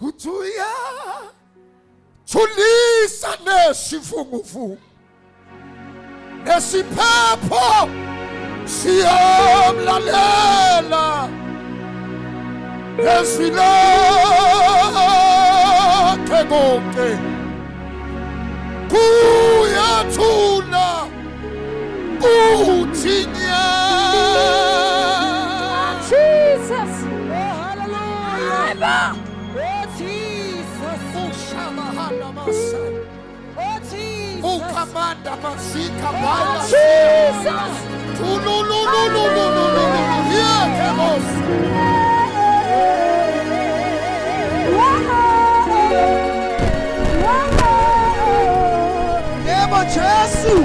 uyathulisa nezivunguvungu, nesiphepho siyamlalela, nezwi lakhe konke kuyathula kuthi nya. Jesus. Hallelujah. Oh Jesus. Ushamahana masai. Oh Jesus. Ukamanda masika bala. Jesus. Tulululululululu. Yeah, kemos. Neba Jesu.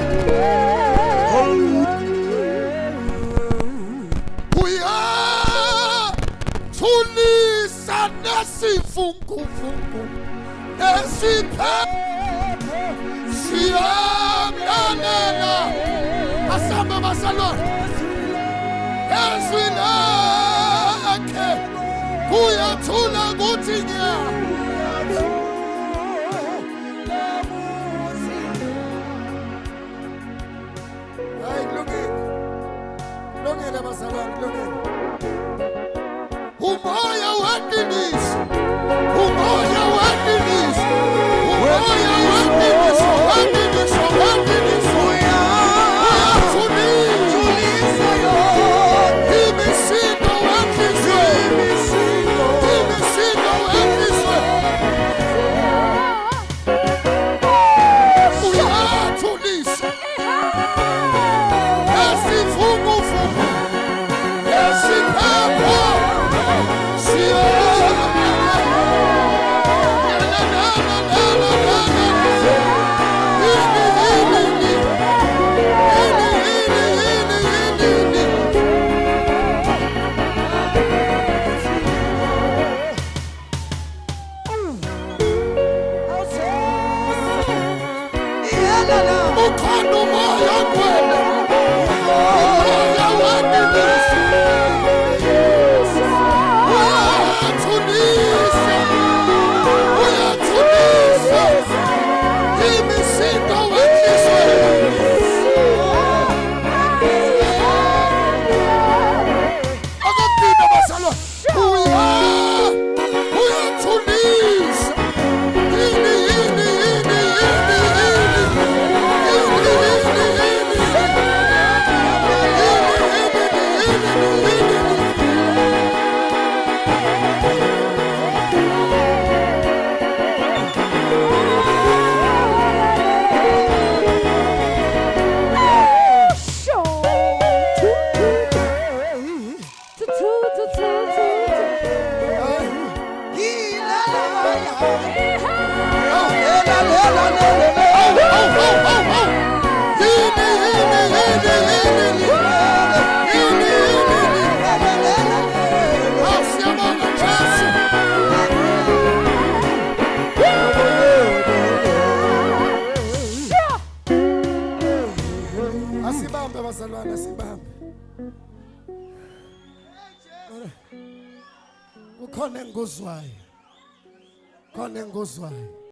Uyathulisa nezivunguvungu, nesiphepho siyamlalela. Asamba basalwane, nezwi lakhe kuyathula kuthi nya. Kulungile basalwane, kulungile. Umoya wendiniso, umoya wendiniso, umoya wendiniso, wendiniso, wendiniso. Uyathulisa imisindo wendiswe, imisindo wendiswe. Uyathulisa nezivunguvungu, nesiphepho ukhona umoya kwele, umoya wendiniso. Uyathulisa, uyathulisa imisindo wendiswe. Akugcina bazalwane, uyathulisa. Asibambe bazalwane, asibambe. Kukhona enguzwayo, khona enguzwayo.